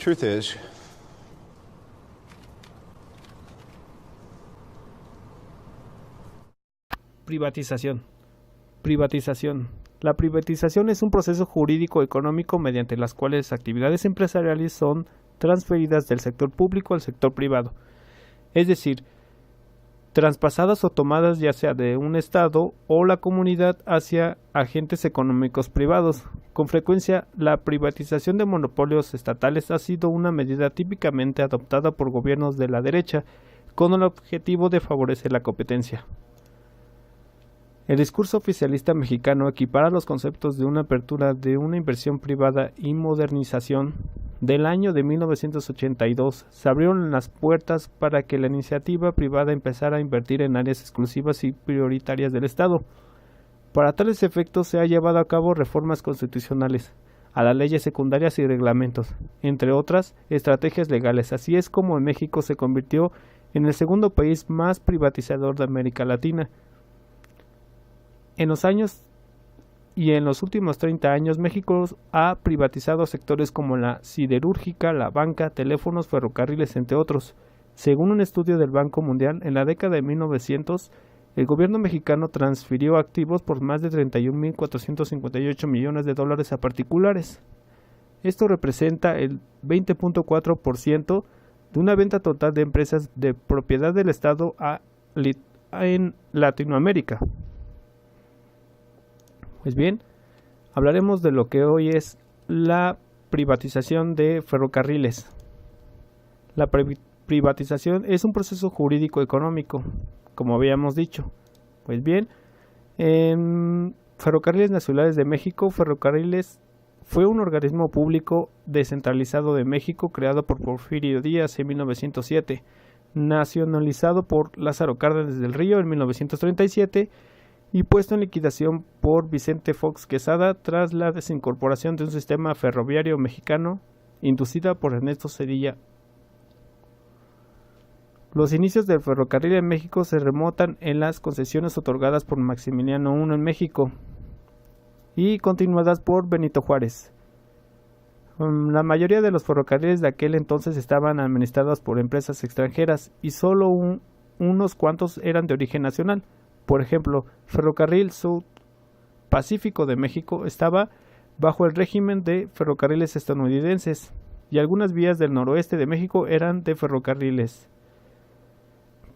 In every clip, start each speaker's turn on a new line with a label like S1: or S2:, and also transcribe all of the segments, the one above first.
S1: Truth is,
S2: privatización. Privatización. La privatización es un proceso jurídico económico mediante las cuales actividades empresariales son transferidas del sector público al sector privado, es decir, traspasadas o tomadas ya sea de un estado o la comunidad hacia agentes económicos privados. Con frecuencia, la privatización de monopolios estatales ha sido una medida típicamente adoptada por gobiernos de la derecha con el objetivo de favorecer la competencia. El discurso oficialista mexicano equipara los conceptos de una apertura de una inversión privada y modernización. Del año de 1982 se abrieron las puertas para que la iniciativa privada empezara a invertir en áreas exclusivas y prioritarias del Estado. Para tales efectos se han llevado a cabo reformas constitucionales, a las leyes secundarias y reglamentos, entre otras estrategias legales. Así es como en México se convirtió en el segundo país más privatizador de América Latina. En los años y en los últimos 30 años, México ha privatizado sectores como la siderúrgica, la banca, teléfonos, ferrocarriles, entre otros. Según un estudio del Banco Mundial, en la década de 1900, el gobierno mexicano transfirió activos por más de 31.458 millones de dólares a particulares. Esto representa el 20.4% de una venta total de empresas de propiedad del Estado en Latinoamérica. Pues bien, hablaremos de lo que hoy es la privatización de ferrocarriles. La privatización es un proceso jurídico económico, como habíamos dicho. Pues bien, en Ferrocarriles Nacionales de México, Ferrocarriles fue un organismo público descentralizado de México creado por Porfirio Díaz en 1907, nacionalizado por Lázaro Cárdenas del Río en 1937, y puesto en liquidación por Vicente Fox Quesada tras la desincorporación de un sistema ferroviario mexicano inducida por Ernesto Zedillo. Los inicios del ferrocarril en México se remontan en las concesiones otorgadas por Maximiliano I en México y continuadas por Benito Juárez. La mayoría de los ferrocarriles de aquel entonces estaban administrados por empresas extranjeras y solo unos cuantos eran de origen nacional. Por ejemplo, Ferrocarril Sur Pacífico de México estaba bajo el régimen de ferrocarriles estadounidenses y algunas vías del noroeste de México eran de ferrocarriles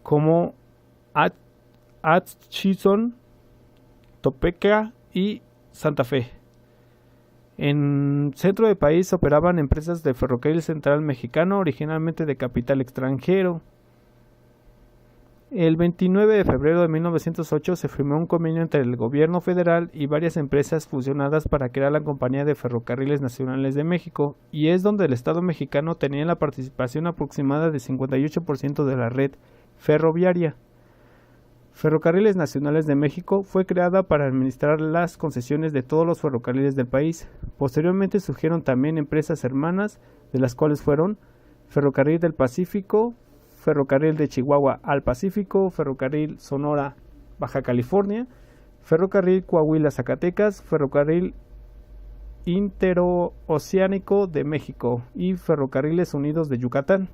S2: como Atchison, Topeka y Santa Fe. En centro del país operaban empresas de Ferrocarril Central Mexicano, originalmente de capital extranjero. El 29 de febrero de 1908 se firmó un convenio entre el gobierno federal y varias empresas fusionadas para crear la Compañía de Ferrocarriles Nacionales de México, y es donde el Estado mexicano tenía la participación aproximada de 58% de la red ferroviaria. Ferrocarriles Nacionales de México fue creada para administrar las concesiones de todos los ferrocarriles del país. Posteriormente surgieron también empresas hermanas, de las cuales fueron Ferrocarril del Pacífico, Ferrocarril de Chihuahua al Pacífico, Ferrocarril Sonora Baja California, Ferrocarril Coahuila Zacatecas, Ferrocarril Interoceánico de México y Ferrocarriles Unidos de Yucatán.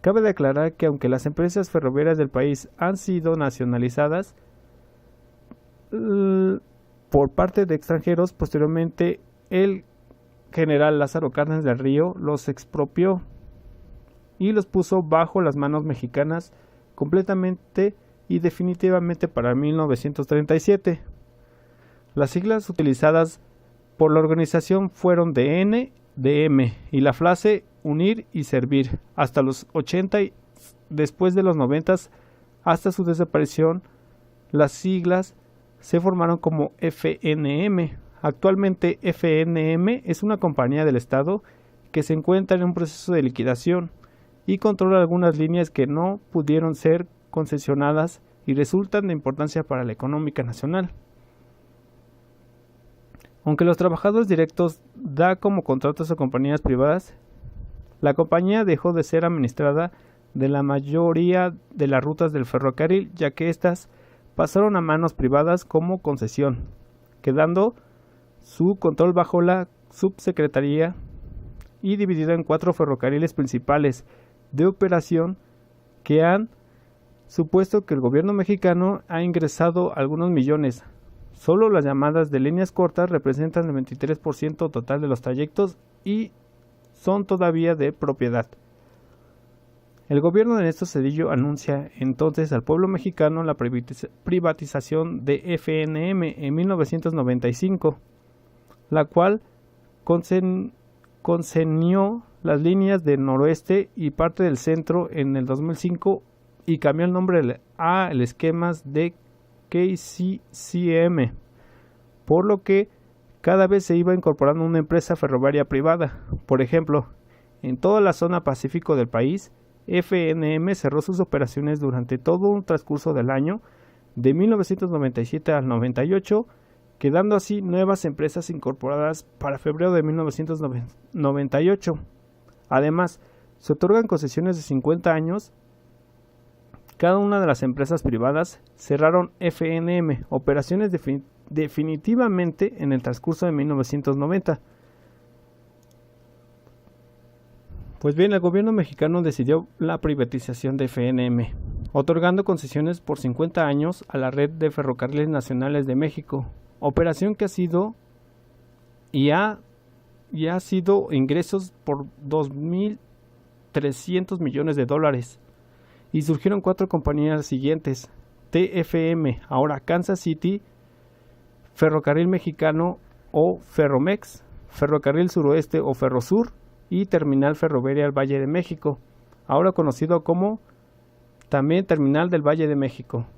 S2: Cabe declarar que aunque las empresas ferroviarias del país han sido nacionalizadas por parte de extranjeros, posteriormente el general Lázaro Cárdenas del Río los expropió y los puso bajo las manos mexicanas completamente y definitivamente para 1937. Las siglas utilizadas por la organización fueron DN, DM y la frase unir y servir. Hasta los 80 y después de los 90, hasta su desaparición, las siglas se formaron como FNM. Actualmente FNM es una compañía del Estado que se encuentra en un proceso de liquidación y controla algunas líneas que no pudieron ser concesionadas y resultan de importancia para la económica nacional. Aunque los trabajadores directos da como contratos a compañías privadas, la compañía dejó de ser administrada de la mayoría de las rutas del ferrocarril, ya que éstas pasaron a manos privadas como concesión, quedando su control bajo la Subsecretaría y dividido en 4 ferrocarriles principales de operación que han supuesto que el gobierno mexicano ha ingresado algunos millones. Solo las llamadas de líneas cortas representan el 23% total de los trayectos y son todavía de propiedad. El gobierno de Ernesto Zedillo anuncia entonces al pueblo mexicano la privatización de FNM en 1995, la cual concedió las líneas del noroeste y parte del centro en el 2005 y cambió el nombre al esquemas de KCCM, por lo que cada vez se iba incorporando una empresa ferroviaria privada. Por ejemplo, en toda la zona pacífico del país, FNM cerró sus operaciones durante todo un transcurso del año de 1997 al 98, quedando así nuevas empresas incorporadas para febrero de 1998. Además, se otorgan concesiones de 50 años. Cada una de las empresas privadas cerraron FNM operaciones definitivamente en el transcurso de 1990. Pues bien, el gobierno mexicano decidió la privatización de FNM, otorgando concesiones por 50 años a la red de ferrocarriles nacionales de México, operación que ha sido ingresos por 2.300 millones de dólares. Y surgieron 4 compañías siguientes: TFM, ahora Kansas City, Ferrocarril Mexicano o Ferromex, Ferrocarril Suroeste o Ferrosur y Terminal Ferroviaria del Valle de México, ahora conocido como también Terminal del Valle de México.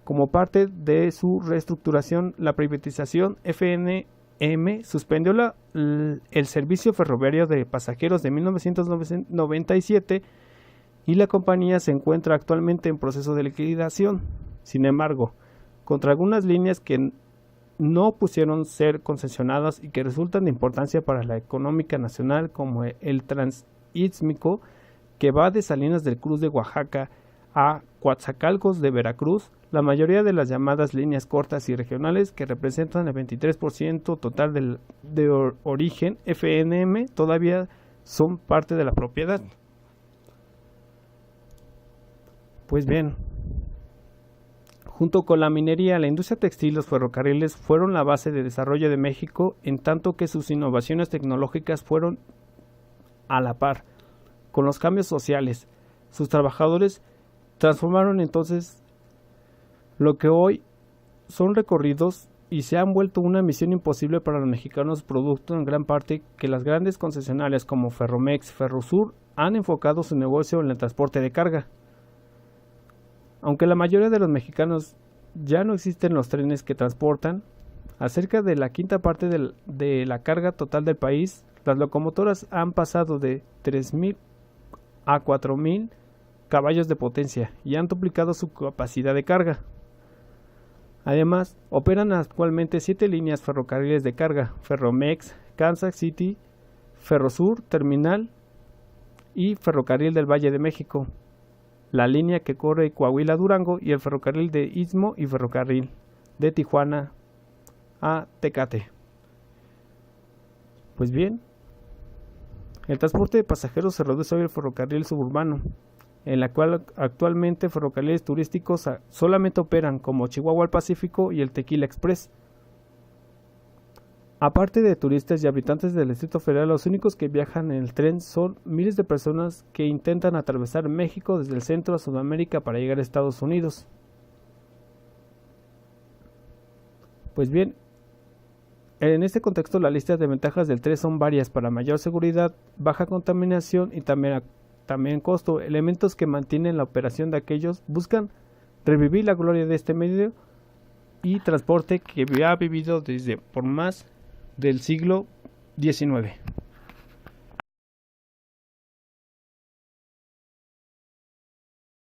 S2: Como parte de su reestructuración, la privatización, FNM suspendió el servicio ferroviario de pasajeros de 1997 y la compañía se encuentra actualmente en proceso de liquidación. Sin embargo, contra algunas líneas que no pusieron ser concesionadas y que resultan de importancia para la económica nacional, como el Transístmico, que va de Salinas del Cruz de Oaxaca a Coatzacoalcos de Veracruz, la mayoría de las llamadas líneas cortas y regionales, que representan el 23% total de origen FNM, todavía son parte de la propiedad. Pues bien, junto con la minería, la industria textil y los ferrocarriles fueron la base de desarrollo de México, en tanto que sus innovaciones tecnológicas fueron a la par con los cambios sociales. Sus trabajadores transformaron entonces lo que hoy son recorridos y se han vuelto una misión imposible para los mexicanos, producto en gran parte que las grandes concesionarias como Ferromex, Ferrosur han enfocado su negocio en el transporte de carga. Aunque la mayoría de los mexicanos ya no existen los trenes que transportan, a cerca de la quinta parte de la carga total del país, las locomotoras han pasado de 3.000 a 4.000 caballos de potencia y han duplicado su capacidad de carga. Además, operan actualmente 7 líneas ferrocarriles de carga: Ferromex, Kansas City, Ferrosur, Terminal y Ferrocarril del Valle de México, la línea que corre Coahuila-Durango y el ferrocarril de Istmo y ferrocarril de Tijuana a Tecate. Pues bien, el transporte de pasajeros se reduce hoy al ferrocarril suburbano, en la cual actualmente ferrocarriles turísticos solamente operan, como Chihuahua al Pacífico y el Tequila Express. Aparte de turistas y habitantes del Distrito Federal, los únicos que viajan en el tren son miles de personas que intentan atravesar México desde el centro a Sudamérica para llegar a Estados Unidos. Pues bien, en este contexto las listas de ventajas del tren son varias: para mayor seguridad, baja contaminación y también costo, elementos que mantienen la operación de aquellos buscan revivir la gloria de este medio y transporte que ha vivido desde por más del siglo XIX.